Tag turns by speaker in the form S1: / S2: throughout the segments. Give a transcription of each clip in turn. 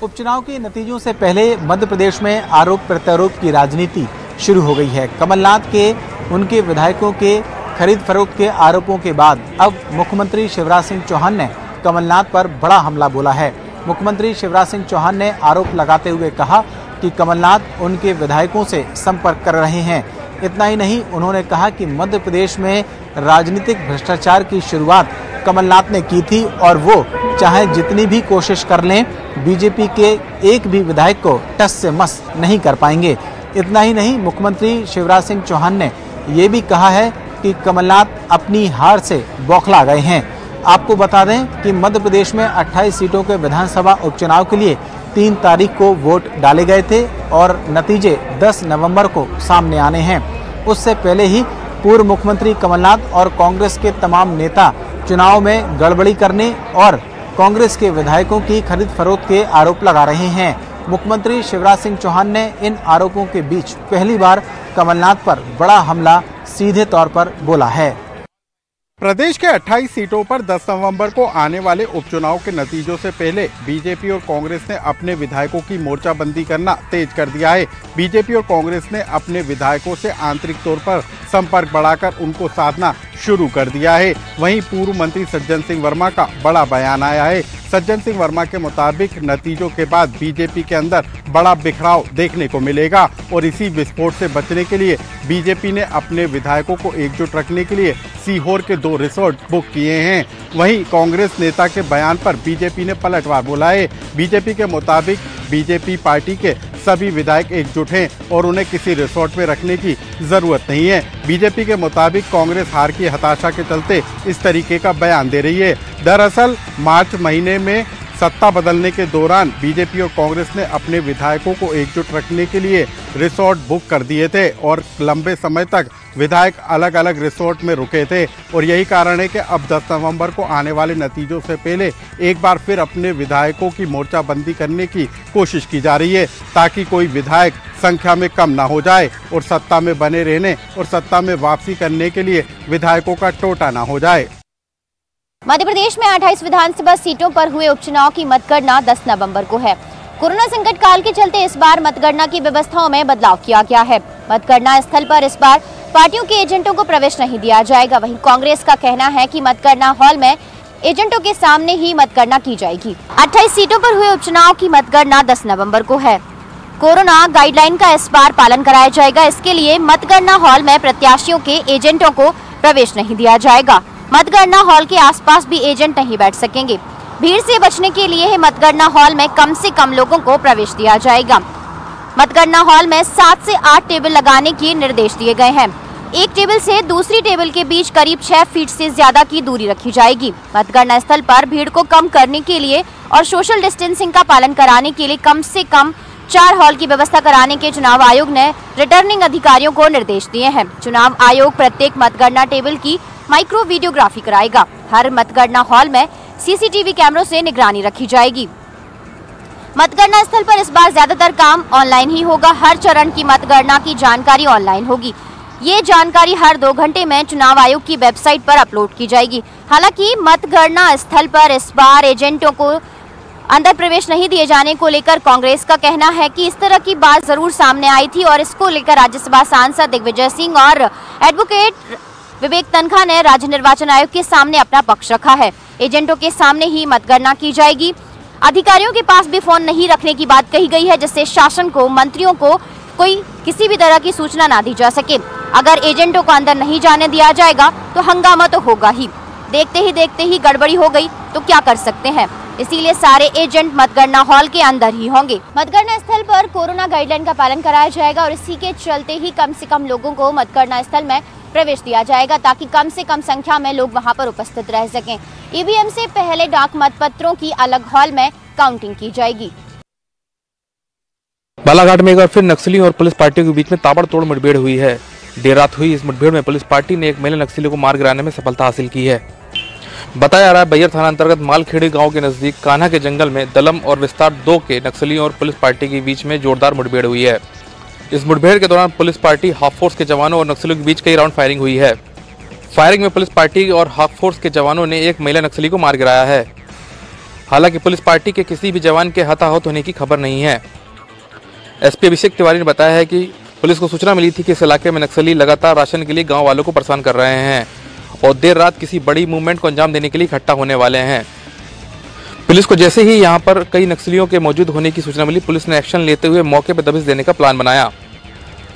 S1: उपचुनाव के नतीजों से पहले मध्य प्रदेश में आरोप प्रत्यारोप की राजनीति शुरू हो गई है। कमलनाथ के उनके विधायकों के खरीद फरोख्त के आरोपों के बाद अब मुख्यमंत्री शिवराज सिंह चौहान ने कमलनाथ पर बड़ा हमला बोला है। मुख्यमंत्री शिवराज सिंह चौहान ने आरोप लगाते हुए कहा कि कमलनाथ उनके विधायकों से संपर्क कर रहे हैं। इतना ही नहीं, उन्होंने कहा कि मध्य प्रदेश में राजनीतिक भ्रष्टाचार की शुरुआत कमलनाथ ने की थी और वो चाहे जितनी भी कोशिश कर लें, बीजेपी के एक भी विधायक को टस से मस नहीं कर पाएंगे। इतना ही नहीं, मुख्यमंत्री शिवराज सिंह चौहान ने ये भी कहा है कि कमलनाथ अपनी हार से बौखला गए हैं। आपको बता दें कि मध्य प्रदेश में 28 सीटों के विधानसभा उपचुनाव के लिए 3 तारीख को वोट डाले गए थे और नतीजे 10 नवंबर को सामने आने हैं। उससे पहले ही पूर्व मुख्यमंत्री कमलनाथ और कांग्रेस के तमाम नेता चुनाव में गड़बड़ी करने और कांग्रेस के विधायकों की खरीद फरोख्त के आरोप लगा रहे हैं। मुख्यमंत्री शिवराज सिंह चौहान ने इन आरोपों के बीच पहली बार कमलनाथ पर बड़ा हमला सीधे तौर पर बोला है।
S2: प्रदेश के 28 सीटों पर 10 नवंबर को आने वाले उपचुनाव के नतीजों से पहले बीजेपी और कांग्रेस ने अपने विधायकों की मोर्चाबंदी करना तेज कर दिया है। बीजेपी और कांग्रेस ने अपने विधायकों से आंतरिक तौर पर संपर्क बढ़ाकर उनको साधना शुरू कर दिया है। वहीं पूर्व मंत्री सज्जन सिंह वर्मा का बड़ा बयान आया है। सज्जन सिंह वर्मा के मुताबिक नतीजों के बाद बीजेपी के अंदर बड़ा बिखराव देखने को मिलेगा और इसी विस्फोट से बचने के लिए बीजेपी ने अपने विधायकों को एकजुट रखने के लिए सीहोर के 2 रिसोर्ट बुक किए हैं। वहीं कांग्रेस नेता के बयान पर बीजेपी ने पलटवार बोला है। बीजेपी के मुताबिक बीजेपी पार्टी के सभी विधायक एकजुट हैं और उन्हें किसी रिसोर्ट में रखने की जरूरत नहीं है। बीजेपी के मुताबिक कांग्रेस हार की हताशा के चलते इस तरीके का बयान दे रही है। दरअसल मार्च महीने में सत्ता बदलने के दौरान बीजेपी और कांग्रेस ने अपने विधायकों को एकजुट रखने के लिए रिसोर्ट बुक कर दिए थे और लंबे समय तक विधायक अलग अलग रिसोर्ट में रुके थे और यही कारण है कि अब 10 नवंबर को आने वाले नतीजों से पहले एक बार फिर अपने विधायकों की मोर्चाबंदी करने की कोशिश की जा रही है ताकि कोई विधायक संख्या में कम ना हो जाए और सत्ता में बने रहने और सत्ता में वापसी करने के लिए विधायकों का टोटा ना हो जाए।
S3: मध्य प्रदेश में 28 विधानसभा सीटों पर हुए उपचुनाव की मतगणना 10 नवंबर को है। कोरोना संकट काल के चलते इस बार मतगणना की व्यवस्थाओं में बदलाव किया गया है। मतगणना स्थल पर इस बार पार्टियों के एजेंटों को प्रवेश नहीं दिया जाएगा। वहीं कांग्रेस का कहना है कि मतगणना हॉल में एजेंटों के सामने ही मतगणना की जाएगी। 28 सीटों पर हुए उपचुनाव की मतगणना 10 नवम्बर को है। कोरोना गाइडलाइन का इस बार पालन कराया जाएगा। इसके लिए मतगणना हॉल में प्रत्याशियों के एजेंटों को प्रवेश नहीं दिया जाएगा। मतगणना हॉल के आसपास भी एजेंट नहीं बैठ सकेंगे। भीड़ से बचने के लिए मतगणना हॉल में कम से कम लोगों को प्रवेश दिया जाएगा। मतगणना हॉल में 7 से 8 टेबल लगाने के निर्देश दिए गए हैं। एक टेबल से दूसरी टेबल के बीच करीब 6 फीट से ज्यादा की दूरी रखी जाएगी। मतगणना स्थल पर भीड़ को कम करने के लिए और सोशल डिस्टेंसिंग का पालन कराने के लिए कम से कम 4 हॉल की व्यवस्था कराने के चुनाव आयोग ने रिटर्निंग अधिकारियों को निर्देश दिए हैं। चुनाव आयोग प्रत्येक मतगणना टेबल की माइक्रो वीडियोग्राफी कराएगा। हर मतगणना हॉल में सीसीटीवी कैमरों से निगरानी रखी जाएगी। मतगणना स्थल पर इस बार ज्यादातर काम ऑनलाइन ही होगा। हर चरण की मतगणना की जानकारी ऑनलाइन होगी। ये जानकारी हर 2 घंटे में चुनाव आयोग की वेबसाइट पर अपलोड की जाएगी। हालांकि मतगणना स्थल पर इस बार एजेंटों को अंदर प्रवेश नहीं दिए जाने को लेकर कांग्रेस का कहना है कि इस तरह की बात जरूर सामने आई थी और इसको लेकर राज्यसभा सांसद दिग्विजय सिंह और एडवोकेट विवेक तनखा ने राज्य निर्वाचन आयोग के सामने अपना पक्ष रखा है। एजेंटों के सामने ही मतगणना की जाएगी। अधिकारियों के पास भी फोन नहीं रखने की बात कही गई है, जिससे शासन को, मंत्रियों को कोई किसी भी तरह की सूचना ना दी जा सके। अगर एजेंटों को अंदर नहीं जाने दिया जाएगा तो हंगामा तो होगा ही। देखते ही गड़बड़ी हो गई तो क्या कर सकते हैं। इसीलिए सारे एजेंट मतगणना हॉल के अंदर ही होंगे। मतगणना स्थल पर कोरोना गाइडलाइन का पालन कराया जाएगा और इसी के चलते ही कम से कम लोगों को मतगणना स्थल में प्रवेश दिया जाएगा ताकि कम से कम संख्या में लोग वहां पर उपस्थित रह सकें। ईवीएम से पहले डाक मतपत्रों की अलग हॉल में काउंटिंग की जाएगी।
S4: बालाघाट में एक बार फिर नक्सली और पुलिस पार्टियों के बीच में ताबड़तोड़ मुठभेड़ हुई है। देर रात हुई इस मुठभेड़ में पुलिस पार्टी ने एक महिला नक्सली को मार गिराने में सफलता हासिल की है। बताया जा रहा है बैयर थाना अंतर्गत मालखेड़ी गांव के नजदीक कान्हा के जंगल में दलम और विस्तार 2 के नक्सलियों और पुलिस पार्टी के बीच में जोरदार मुठभेड़ हुई है। इस मुठभेड़ के दौरान पुलिस पार्टी हाफ फोर्स के जवानों और नक्सलियों के बीच कई राउंड फायरिंग हुई है। फायरिंग में पुलिस पार्टी और हाफ फोर्स के जवानों ने एक महिला नक्सली को मार गिराया है। हालांकि पुलिस पार्टी के किसी भी जवान के हताहत होने की खबर नहीं है। एसपी अभिषेक तिवारी ने बताया है कि पुलिस को सूचना मिली थी कि इस इलाके में नक्सली लगातार राशन के लिए गांव वालों को परेशान कर रहे हैं और देर रात किसी बड़ी मूवमेंट को अंजाम देने के लिए इकट्ठा होने वाले हैं। पुलिस को जैसे ही यहां पर कई नक्सलियों के मौजूद होने की सूचना मिली, पुलिस ने एक्शन लेते हुए मौके पर दबिश देने का प्लान बनाया।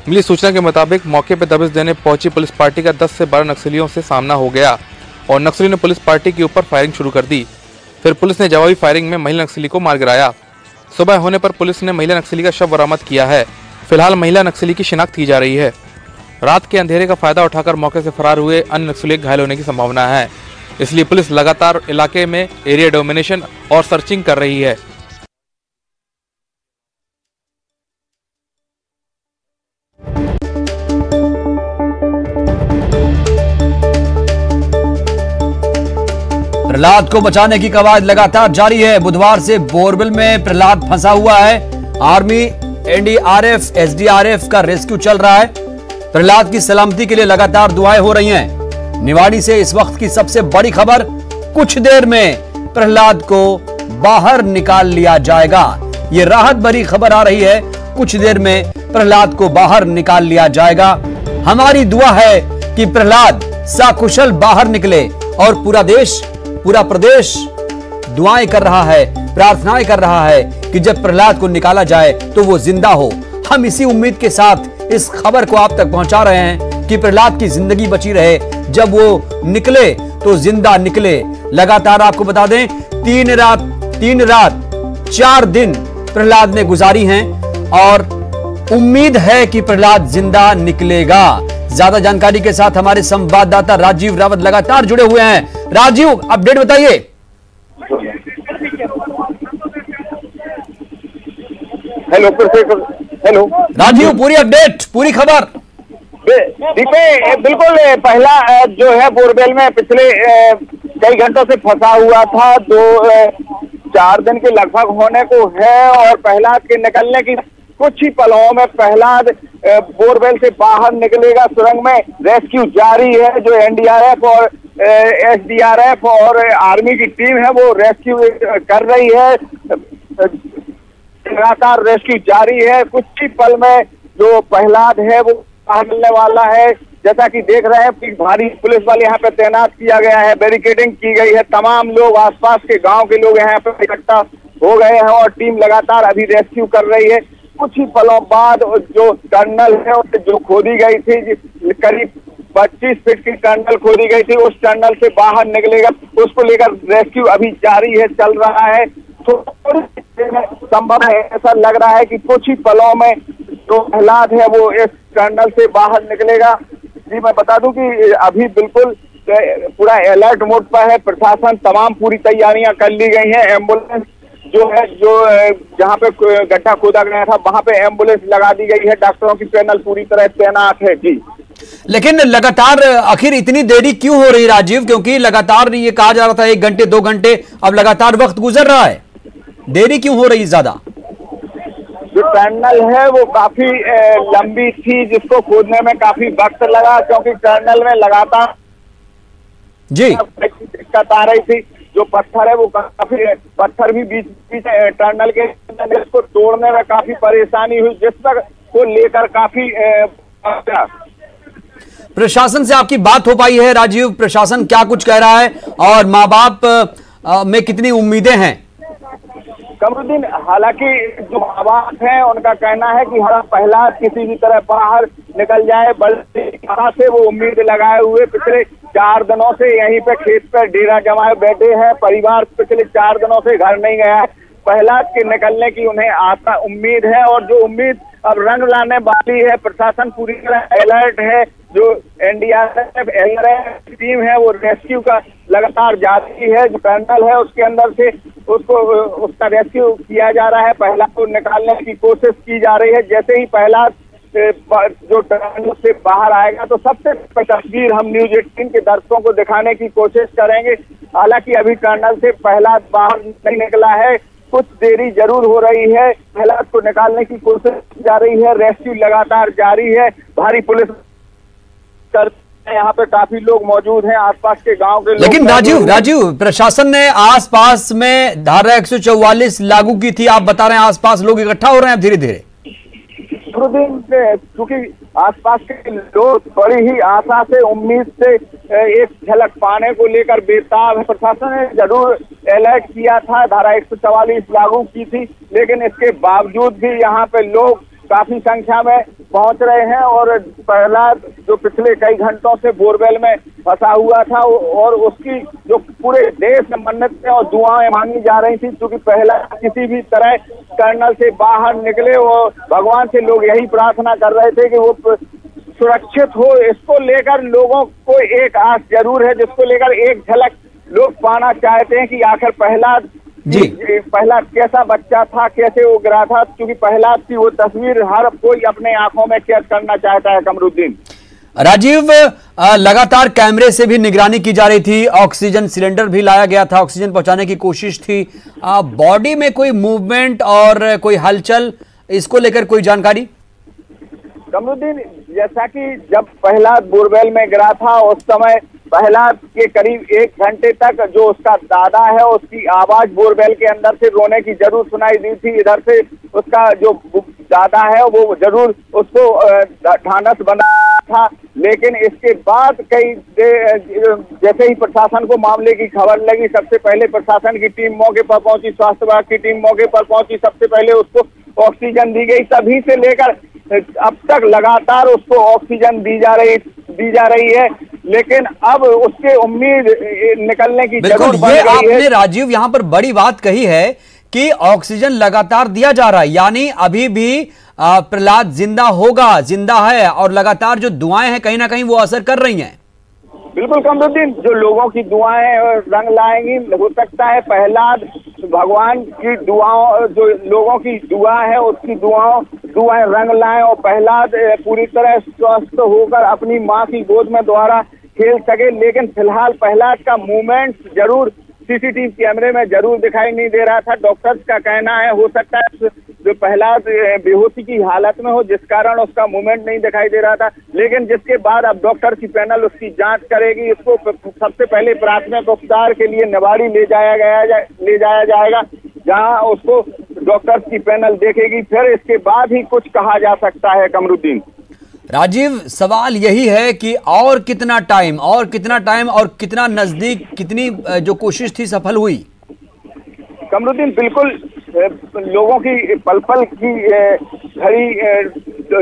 S4: मिली सूचना के मुताबिक मौके पर दबिश देने पहुंची पुलिस पार्टी का 10 से 12 नक्सलियों से सामना हो गया और नक्सलियों ने पुलिस पार्टी के ऊपर फायरिंग शुरू कर दी। फिर पुलिस ने जवाबी फायरिंग में महिला नक्सली को मार गिराया। सुबह होने पर पुलिस ने महिला नक्सली का शव बरामद किया है। फिलहाल महिला नक्सली की शिनाख्त की जा रही है। रात के अंधेरे का फायदा उठाकर मौके से फरार हुए अन्य नक्सली घायल होने की संभावना है, इसलिए पुलिस लगातार इलाके में एरिया डोमिनेशन और सर्चिंग कर रही है।
S5: प्रहलाद को बचाने की कवायद लगातार जारी है। बुधवार से बोरवेल में प्रहलाद फंसा हुआ है। आर्मी, एनडीआरएफ, एसडीआरएफ का रेस्क्यू चल रहा है। प्रहलाद की सलामती के लिए लगातार दुआएं हो रही हैं। निवाड़ी से इस वक्त की सबसे बड़ी खबर, कुछ देर में प्रहलाद को बाहर निकाल लिया जाएगा। ये राहत भरी खबर आ रही है, कुछ देर में प्रहलाद को बाहर निकाल लिया जाएगा। हमारी दुआ है कि प्रहलाद सकुशल बाहर निकले और पूरा प्रदेश दुआएं कर रहा है, प्रार्थनाएं कर रहा है कि जब प्रहलाद को निकाला जाए तो वो जिंदा हो। हम इसी उम्मीद के साथ इस खबर को आप तक पहुंचा रहे हैं कि प्रहलाद की जिंदगी बची रहे, जब वो निकले तो जिंदा निकले। लगातार आपको बता दें, 3 रात 4 दिन प्रहलाद ने गुजारी हैं और उम्मीद है कि प्रहलाद जिंदा निकलेगा। ज्यादा जानकारी के साथ हमारे संवाददाता राजीव रावत लगातार जुड़े हुए हैं। राजीव, अपडेट बताइए।
S6: हेलो
S5: राजीव, पूरी अपडेट, पूरी खबर।
S6: बिल्कुल, पहला जो है बोरवेल में पिछले कई घंटों से फंसा हुआ था, 2-4 दिन के लगभग होने को है और प्रहलाद के निकलने की कुछ ही पलों में प्रहलाद बोरवेल से बाहर निकलेगा। सुरंग में रेस्क्यू जारी है, जो एनडीआरएफ और एसडीआरएफ और आर्मी की टीम है वो रेस्क्यू कर रही है। लगातार रेस्क्यू जारी है। कुछ ही पल में जो प्रहलाद है वो बाहर मिलने वाला है। जैसा कि देख रहे हैं कि भारी पुलिस बल यहाँ पे तैनात किया गया है, बैरिकेडिंग की गई है। तमाम लोग, आसपास के गांव के लोग यहाँ पे इकट्ठा हो गए हैं और टीम लगातार अभी रेस्क्यू कर रही है। कुछ ही पलों बाद जो टनल है जो खोदी गई थी, करीब 25 फीट की टनल खोदी गई थी, उस टनल से बाहर निकलेगा। उसको लेकर रेस्क्यू अभी जारी है, चल रहा है। थोड़ी संभव है, ऐसा लग रहा है कि कुछ ही पलों में जो प्रहलाद है वो इस टनल से बाहर निकलेगा। जी, मैं बता दूं कि अभी बिल्कुल पूरा अलर्ट मोड पर है प्रशासन। तमाम पूरी तैयारियां कर ली गई हैं। एम्बुलेंस जो है, जो जहाँ पे गड्ढा खोदा गया था वहां पे एम्बुलेंस लगा दी गई है। डॉक्टरों की पैनल पूरी तरह तैनात है। जी,
S5: लेकिन लगातार आखिर इतनी देरी क्यों हो रही राजीव? क्योंकि लगातार ये कहा जा रहा था 1 घंटे 2 घंटे, अब लगातार वक्त गुजर रहा है, देरी क्यों हो रही ज्यादा?
S6: जो टनल है वो काफी लंबी थी, जिसको खोदने में काफी वक्त लगा, क्योंकि टनल में लगातार
S5: जी
S6: दिक्कत आ रही थी। जो पत्थर है वो काफी, पत्थर भी बीच टनल के इसको तोड़ने में काफी परेशानी हुई, जिस पर को लेकर काफी
S5: प्रशासन से आपकी बात हो पाई है राजीव? प्रशासन क्या कुछ कह रहा है और माँ बाप में कितनी उम्मीदें हैं?
S6: कमरुद्दीन, हालांकि जो माँ बाप हैं उनका कहना है कि हमारा प्रहलाद किसी भी तरह बाहर निकल जाए, बल्कि कहाँ से वो उम्मीद लगाए हुए पिछले 4 दिनों से यहीं पे खेत पर डेरा जमाए बैठे हैं। परिवार पिछले 4 दिनों से घर नहीं गया है। प्रहलाद के निकलने की उन्हें आशा, उम्मीद है और जो उम्मीद अब रंग लाने वाली है। प्रशासन पूरी तरह अलर्ट है। जो एनडीआरएफ टीम है वो रेस्क्यू का लगातार जारी है। जो टनल है उसके अंदर से उसका रेस्क्यू किया जा रहा है। प्रहलाद को निकालने की कोशिश की जा रही है। जैसे ही प्रहलाद जो टनल से बाहर आएगा तो सबसे तस्वीर हम न्यूज 18 के दर्शकों को दिखाने की कोशिश करेंगे। हालांकि अभी टनल से प्रहलाद बाहर नहीं निकला है, कुछ देरी जरूर हो रही है। प्रहलाद को निकालने की कोशिश की जा रही है। रेस्क्यू लगातार जारी है। भारी पुलिस यहाँ पे काफी लोग मौजूद हैं, आसपास के गांव के लोग।
S5: लेकिन राजीव प्रशासन ने आसपास में धारा 144 लागू की थी, आप बता रहे हैं आसपास लोग इकट्ठा हो रहे हैं धीरे धीरे।
S6: क्योंकि आसपास के लोग बड़ी ही आशा से, उम्मीद से एक झलक पाने को लेकर बेताब है। प्रशासन ने जरूर अलर्ट किया था, धारा 144 लागू की थी, लेकिन इसके बावजूद भी यहाँ पे लोग काफी संख्या में पहुंच रहे हैं। और प्रहलाद जो पिछले कई घंटों से बोरवेल में फंसा हुआ था और उसकी जो पूरे देश में मन्नतें और दुआएं मांगी जा रही थी, क्योंकि प्रहलाद किसी भी तरह कर्नल से बाहर निकले और भगवान से लोग यही प्रार्थना कर रहे थे कि वो सुरक्षित हो। इसको लेकर लोगों को एक आस जरूर है, जिसको लेकर एक झलक लोग पाना चाहते हैं कि आखिर प्रहलाद कैसा बच्चा था, कैसे वो गिरा था, क्योंकि प्रहलाद की वो तस्वीर हर कोई अपने आंखों में कैद करना चाहता है। कमरुद्दीन,
S5: राजीव, लगातार कैमरे से भी निगरानी की जा रही थी, ऑक्सीजन सिलेंडर भी लाया गया था, ऑक्सीजन पहुंचाने की कोशिश थी। बॉडी में कोई मूवमेंट और कोई हलचल, इसको लेकर कोई जानकारी?
S6: कमरुद्दीन, जैसा कि जब प्रहलाद बोरवेल में गिरा था उस समय प्रहलाद के करीब 1 घंटे तक जो उसका दादा है उसकी आवाज बोरवेल के अंदर से रोने की जरूर सुनाई दी थी। इधर से उसका जो दादा है वो जरूर उसको ढांढस बना था, लेकिन इसके बाद जैसे ही प्रशासन को मामले की खबर लगी, सबसे पहले प्रशासन की टीम मौके पर पहुंची, स्वास्थ्य विभाग की टीम मौके पर पहुंची, सबसे पहले उसको ऑक्सीजन दी गई। तभी से लेकर अब तक लगातार उसको ऑक्सीजन दी जा रही है, लेकिन अब उसके उम्मीद निकलने की जरूरत बन गई है।
S5: आपने राजीव यहाँ पर बड़ी बात कही है कि ऑक्सीजन लगातार दिया जा रहा है, यानी अभी भी प्रहलाद जिंदा है और लगातार जो दुआएं हैं कहीं ना कहीं वो असर कर रही हैं।
S6: बिल्कुल कमरुद्दीन, जो लोगों की दुआएं रंग लाएंगी। हो सकता है प्रहलाद भगवान की दुआओं, जो लोगों की दुआ है उसकी दुआएं रंग लाएं और प्रहलाद पूरी तरह स्वस्थ होकर अपनी माँ की गोद में दोबारा खेल सके। लेकिन फिलहाल प्रहलाद का मूवमेंट जरूर सीसीटीवी कैमरे में जरूर दिखाई नहीं दे रहा था। डॉक्टर्स का कहना है हो सकता है जो प्रहलाद बेहोशी की हालत में हो, जिस कारण उसका मूवमेंट नहीं दिखाई दे रहा था। लेकिन जिसके बाद अब डॉक्टर की पैनल उसकी जांच करेगी। इसको सबसे पहले प्राथमिक उपचार के लिए निवाड़ी ले जाया जाएगा, जहां उसको डॉक्टर्स की पैनल देखेगी, फिर इसके बाद ही कुछ कहा जा सकता है। कमरुद्दीन,
S5: राजीव, सवाल यही है कि और कितना टाइम और कितना नजदीक, कितनी जो कोशिश थी सफल हुई?
S6: कमरुद्दीन, बिल्कुल लोगों की पल पल की घड़ी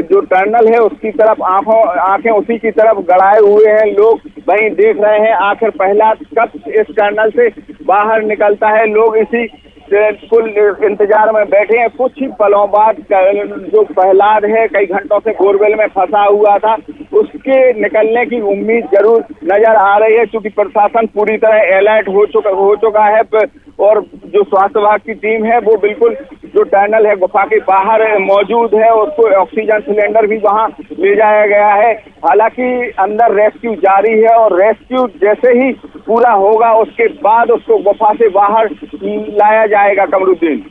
S6: जो टर्नल है उसकी तरफ आंखें उसी की तरफ गड़ाए हुए हैं। लोग वहीं देख रहे हैं आखिर प्रहलाद कब इस टर्नल से बाहर निकलता है। लोग इसी कुल इंतजार में बैठे हैं। कुछ ही पलों बाद जो प्रहलाद है कई घंटों से बोरवेल में फंसा हुआ था, उसके निकलने की उम्मीद जरूर नजर आ रही है, क्योंकि प्रशासन पूरी तरह अलर्ट हो चुका है और जो स्वास्थ्य विभाग की टीम है वो बिल्कुल जो टनल है गुफा के बाहर मौजूद है, उसको ऑक्सीजन सिलेंडर भी वहां ले जाया गया है। हालांकि अंदर रेस्क्यू जारी है और रेस्क्यू जैसे ही पूरा होगा उसके बाद उसको गुफा से बाहर लाया जाएगा। कमरुद्दीन,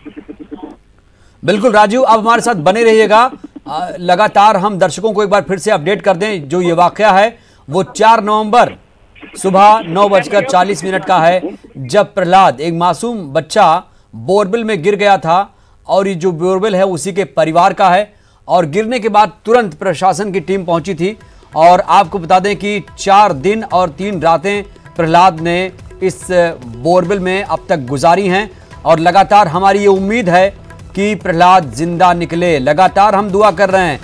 S5: बिल्कुल राजीव, अब हमारे साथ बने रहिएगा। लगातार हम दर्शकों को एक बार फिर से अपडेट कर दें, जो ये वाकया है वो 4 नवंबर सुबह 9:40 का है, जब प्रहलाद, एक मासूम बच्चा, बोरवेल में गिर गया था। और ये जो बोरवेल है उसी के परिवार का है, और गिरने के बाद तुरंत प्रशासन की टीम पहुंची थी। और आपको बता दें कि 4 दिन और 3 रातें प्रहलाद ने इस बोरवेल में अब तक गुजारी हैं। और लगातार हमारी ये उम्मीद है कि प्रहलाद जिंदा निकले। लगातार हम दुआ कर रहे हैं,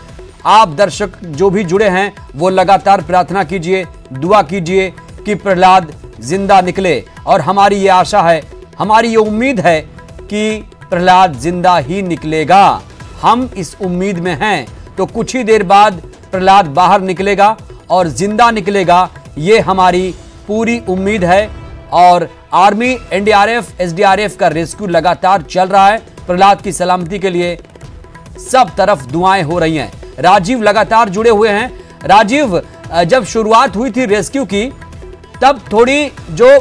S5: आप दर्शक जो भी जुड़े हैं वो लगातार प्रार्थना कीजिए, दुआ कीजिए कि प्रहलाद जिंदा निकले। और हमारी ये आशा है, हमारी ये उम्मीद है कि प्रहलाद जिंदा ही निकलेगा। हम इस उम्मीद में हैं। तो कुछ ही देर बाद प्रहलाद बाहर निकलेगा और जिंदा निकलेगा, ये हमारी पूरी उम्मीद है। और आर्मी, एनडीआरएफ, एसडीआरएफ का रेस्क्यू लगातार चल रहा है। प्रहलाद की सलामती के लिए सब तरफ दुआएं हो रही हैं। राजीव लगातार जुड़े हुए हैं। राजीव, जब शुरुआत हुई थी रेस्क्यू की, तब थोड़ी जो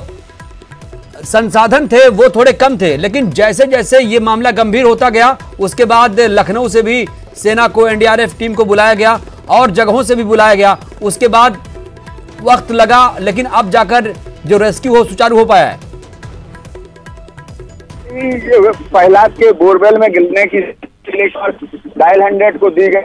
S5: संसाधन थे वो थोड़े कम थे, लेकिन जैसे जैसे ये मामला गंभीर होता गया उसके बाद लखनऊ से भी सेना को, एनडीआरएफ टीम को बुलाया गया और जगहों से भी बुलाया गया। उसके बाद वक्त लगा, लेकिन अब जाकर जो रेस्क्यू हो सुचारू हो पाया है?
S6: प्रहलाद के बोरवेल में गिरने की डायल 100 को दी गई।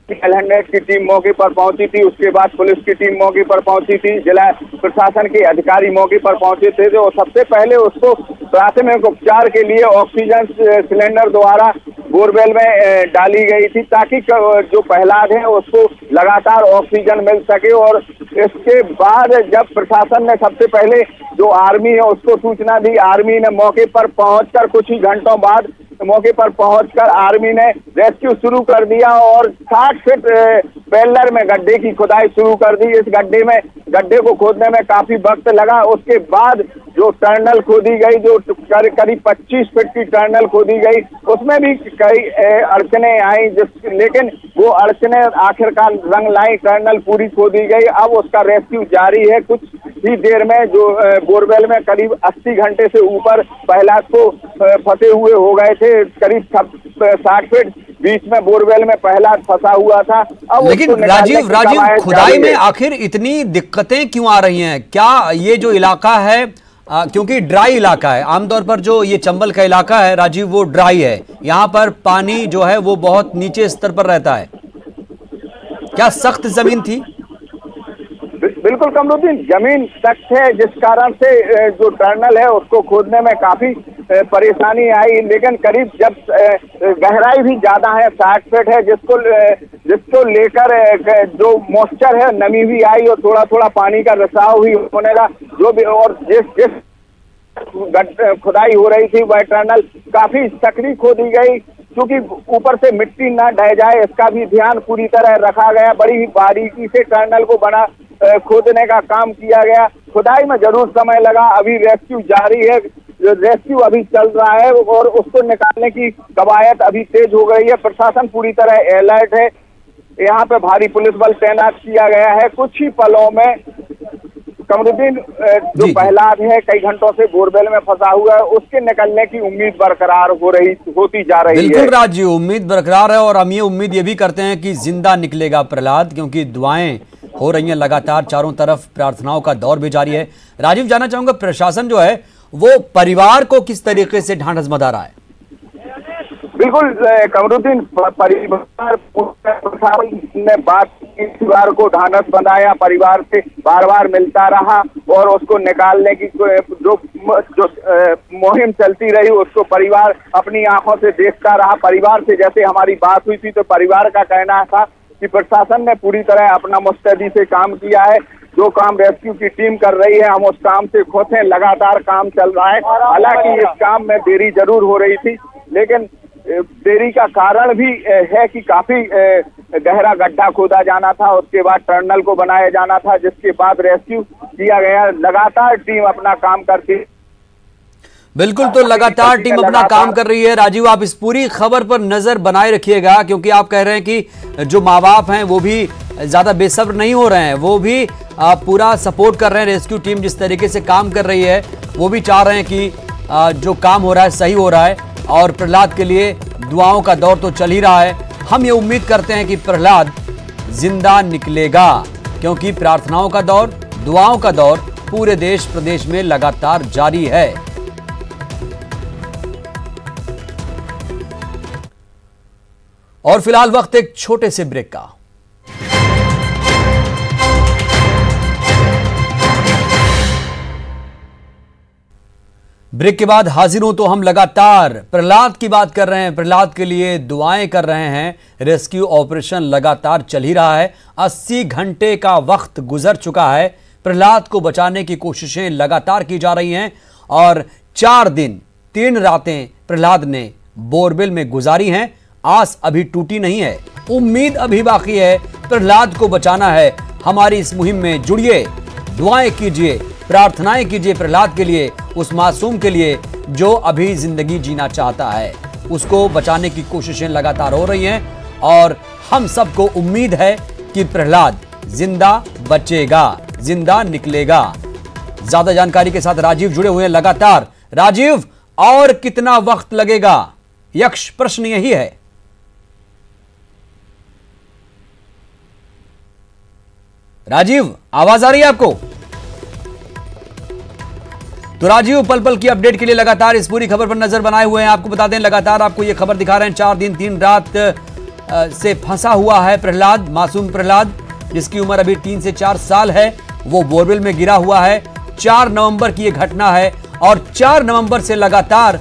S6: डायल 100 की टीम मौके पर पहुंची थी, उसके बाद पुलिस की टीम मौके पर पहुंची थी, जिला प्रशासन के अधिकारी मौके पर पहुंचे थे। जो सबसे पहले उसको प्राथमिक उपचार के लिए ऑक्सीजन सिलेंडर द्वारा बोरवेल में डाली गई थी, ताकि जो प्रहलाद है उसको लगातार ऑक्सीजन मिल सके। और इसके बाद जब प्रशासन ने सबसे पहले जो आर्मी है उसको सूचना दी, आर्मी ने मौके पर पहुंचकर कुछ ही घंटों बाद मौके पर पहुंचकर आर्मी ने रेस्क्यू शुरू कर दिया और 60 फीट बेलर में गड्ढे की खुदाई शुरू कर दी। इस गड्ढे को खोदने में काफी वक्त लगा। उसके बाद जो टनल खोदी गई, जो करीब 25 फीट की टनल खोदी गई, उसमें भी कई अड़चने आई, लेकिन वो अड़चने आखिरकार रंग लाई, टनल पूरी खोदी गई। अब उसका रेस्क्यू जारी है। कुछ ही देर में जो बोरवेल में करीब 80 घंटे से ऊपर प्रहलाद को फंसे हुए हो गए थे, करीब 60 फीट बीच में बोरवेल में प्रहलाद फंसा हुआ था। अब
S5: लेकिन राजीव खुदाई में आखिर इतनी दिक्कतें क्यों आ रही हैं? क्या ये जो इलाका है क्योंकि ड्राई इलाका है, आमतौर पर जो ये चंबल का इलाका है राजीव वो ड्राई है, यहाँ पर पानी जो है वो बहुत नीचे स्तर पर रहता है, क्या सख्त जमीन थी?
S6: बिल्कुल कमरुद्दीन, जमीन सख्त है, जिस कारण से जो टनल है उसको खोदने में काफी परेशानी आई। लेकिन करीब जब गहराई भी ज्यादा है, 60 फीट है, जिसको लेकर जो मॉइस्चर है, नमी भी आई और थोड़ा थोड़ा पानी का रिसाव भी होने लगा। जो भी और जिस खुदाई हो रही थी वह टनल काफी सक्रिय खोदी गई, क्योंकि ऊपर से मिट्टी न ढह जाए इसका भी ध्यान पूरी तरह रखा गया। बड़ी ही बारीकी से टनल को खोदने का काम किया गया। खुदाई में जरूर समय लगा, अभी रेस्क्यू जारी है, रेस्क्यू अभी चल रहा है और उसको निकालने की कवायद अभी तेज हो गई है। प्रशासन पूरी तरह अलर्ट है, यहाँ पे भारी पुलिस बल तैनात किया गया है। कुछ ही पलों में कमरुद्दीन जो प्रहलाद है कई घंटों से बोरवेल में फंसा हुआ है, उसके निकलने की उम्मीद बरकरार होती जा रही है।
S5: बिल्कुल राजीव, उम्मीद बरकरार है और हम ये उम्मीद ये भी करते हैं कि जिंदा निकलेगा प्रहलाद, क्योंकि दुआएं हो रही हैं लगातार, चारों तरफ प्रार्थनाओं का दौर भी जारी है। राजीव, जानना चाहूंगा प्रशासन जो है वो परिवार को किस तरीके से ढांढस बंधा रहा है?
S6: बिल्कुल कमरुद्दीन, परिवार ने परिवार को ढांढस बंधाया, परिवार से बार बार मिलता रहा और उसको निकालने की जो मुहिम चलती रही उसको परिवार अपनी आंखों से देखता रहा। परिवार से जैसे हमारी बात हुई थी तो परिवार का कहना था कि प्रशासन ने पूरी तरह अपना मुस्तैदी से काम किया है। जो काम रेस्क्यू की टीम कर रही है हम उस काम से खुश हैं, लगातार काम चल रहा है। हालांकि इस काम में देरी जरूर हो रही थी, लेकिन देरी का कारण भी है कि काफी गहरा गड्ढा खोदा जाना था, उसके बाद टनल को बनाया जाना था, जिसके बाद रेस्क्यू किया गया। लगातार टीम अपना काम करती,
S5: बिल्कुल, तो लगातार टीम अपना काम कर रही है। राजीव, आप इस पूरी खबर पर नजर बनाए रखिएगा, क्योंकि आप कह रहे हैं कि जो माँ बाप हैं वो भी ज्यादा बेसब्र नहीं हो रहे हैं, वो भी पूरा सपोर्ट कर रहे हैं। रेस्क्यू टीम जिस तरीके से काम कर रही है वो भी चाह रहे हैं कि जो काम हो रहा है सही हो रहा है, और प्रहलाद के लिए दुआओं का दौर तो चल ही रहा है। हम ये उम्मीद करते हैं कि प्रहलाद जिंदा निकलेगा, क्योंकि प्रार्थनाओं का दौर, दुआओं का दौर पूरे देश प्रदेश में लगातार जारी है। और फिलहाल वक्त एक छोटे से ब्रेक का। ब्रेक के बाद हाजिर हूं, तो हम लगातार प्रहलाद की बात कर रहे हैं, प्रहलाद के लिए दुआएं कर रहे हैं। रेस्क्यू ऑपरेशन लगातार चल ही रहा है, 80 घंटे का वक्त गुजर चुका है। प्रहलाद को बचाने की कोशिशें लगातार की जा रही हैं और 4 दिन 3 रातें प्रहलाद ने बोरवेल में गुजारी हैं। आस अभी टूटी नहीं है, उम्मीद अभी बाकी है, प्रहलाद को बचाना है। हमारी इस मुहिम में जुड़िए, दुआएं कीजिए, प्रार्थनाएं कीजिए प्रहलाद के लिए, उस मासूम के लिए जो अभी जिंदगी जीना चाहता है। उसको बचाने की कोशिशें लगातार हो रही हैं और हम सबको उम्मीद है कि प्रहलाद जिंदा बचेगा, जिंदा निकलेगा। ज्यादा जानकारी के साथ राजीव जुड़े हुए हैं लगातार। राजीव, और कितना वक्त लगेगा? यक्ष प्रश्न यही है। राजीव, आवाज आ रही है आपको? तो राजीव, पल पल की अपडेट के लिए लगातार इस पूरी खबर पर नजर बनाए हुए हैं। आपको बता दें, लगातार आपको ये खबर दिखा रहे हैं, 4 दिन 3 रात से फंसा हुआ है प्रहलाद, मासूम प्रहलाद, जिसकी उम्र अभी 3 से 4 साल है। वो बोरवेल में गिरा हुआ है। 4 नवंबर की यह घटना है और 4 नवंबर से लगातार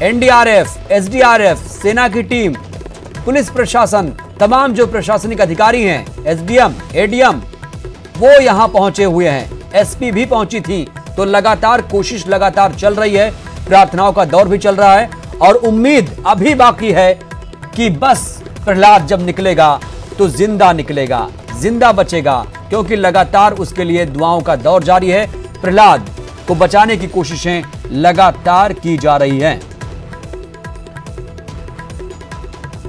S5: एनडीआरएफ, एसडीआरएफ, सेना की टीम, पुलिस प्रशासन, तमाम जो प्रशासनिक अधिकारी हैं, एसडीएम, एडीएम, वो यहां पहुंचे हुए हैं। एसपी भी पहुंची थी। तो लगातार कोशिश लगातार चल रही है, प्रार्थनाओं का दौर भी चल रहा है और उम्मीद अभी बाकी है कि बस प्रहलाद जब निकलेगा तो जिंदा निकलेगा, जिंदा बचेगा, क्योंकि लगातार उसके लिए दुआओं का दौर जारी है। प्रहलाद को बचाने की कोशिशें लगातार की जा रही हैं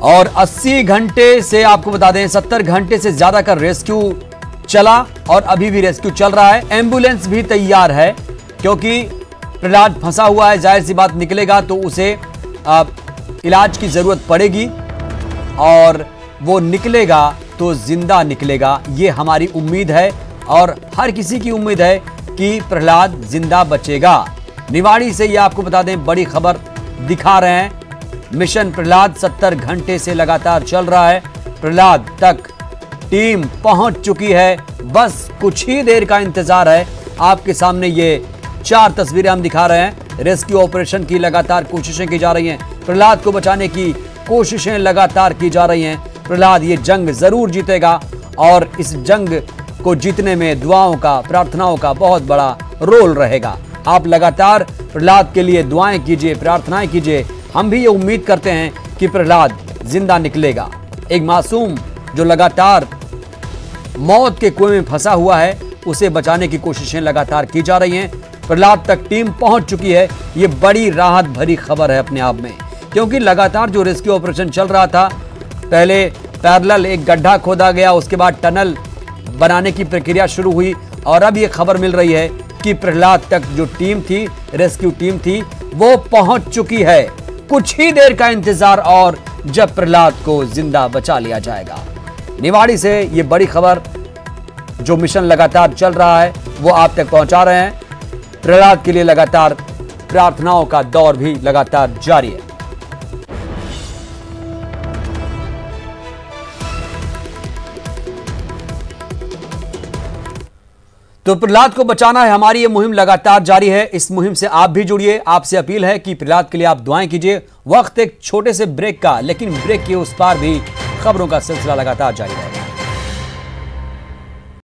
S5: और 80 घंटे से, आपको बता दें 70 घंटे से ज्यादा का रेस्क्यू चला और अभी भी रेस्क्यू चल रहा है। एम्बुलेंस भी तैयार है क्योंकि प्रहलाद फंसा हुआ है, जाहिर सी बात निकलेगा तो उसे इलाज की जरूरत पड़ेगी और वो निकलेगा तो जिंदा निकलेगा, ये हमारी उम्मीद है और हर किसी की उम्मीद है कि प्रहलाद जिंदा बचेगा। निवाड़ी से ये आपको बता दें बड़ी खबर दिखा रहे हैं। मिशन प्रहलाद 70 घंटे से लगातार चल रहा है। प्रहलाद तक टीम पहुंच चुकी है, बस कुछ ही देर का इंतजार है। आपके सामने ये 4 तस्वीरें हम दिखा रहे हैं। रेस्क्यू ऑपरेशन की लगातार कोशिशें की जा रही हैं, प्रहलाद को बचाने की कोशिशें लगातार की जा रही हैं। प्रहलाद ये जंग जरूर जीतेगा और इस जंग को जीतने में दुआओं का, प्रार्थनाओं का बहुत बड़ा रोल रहेगा। आप लगातार प्रहलाद के लिए दुआएं कीजिए, प्रार्थनाएं कीजिए। हम भी ये उम्मीद करते हैं कि प्रहलाद जिंदा निकलेगा। एक मासूम जो लगातार मौत के कुएं में फंसा हुआ है, उसे बचाने की कोशिशें लगातार की जा रही हैं। प्रहलाद तक टीम पहुंच चुकी है। ये बड़ी राहत भरी खबर है अपने आप में, क्योंकि लगातार जो रेस्क्यू ऑपरेशन चल रहा था, पहले पैरेलल एक गड्ढा खोदा गया, उसके बाद टनल बनाने की प्रक्रिया शुरू हुई और अब ये खबर मिल रही है कि प्रहलाद तक जो टीम थी, रेस्क्यू टीम थी, वो पहुंच चुकी है। कुछ ही देर का इंतजार और जब प्रहलाद को जिंदा बचा लिया जाएगा। निवाड़ी से ये बड़ी खबर, जो मिशन लगातार चल रहा है, वो आप तक पहुंचा रहे हैं। प्रहलाद के लिए लगातार प्रार्थनाओं का दौर भी लगातार जारी है। तो प्रहलाद को बचाना है, हमारी ये मुहिम लगातार जारी है। इस मुहिम से आप भी जुड़िए। आपसे अपील है कि प्रहलाद के लिए आप दुआएं कीजिए। वक्त एक छोटे से ब्रेक का, लेकिन ब्रेक के उस पार भी खबरों का सिलसिला लगातार जारी रहेगा।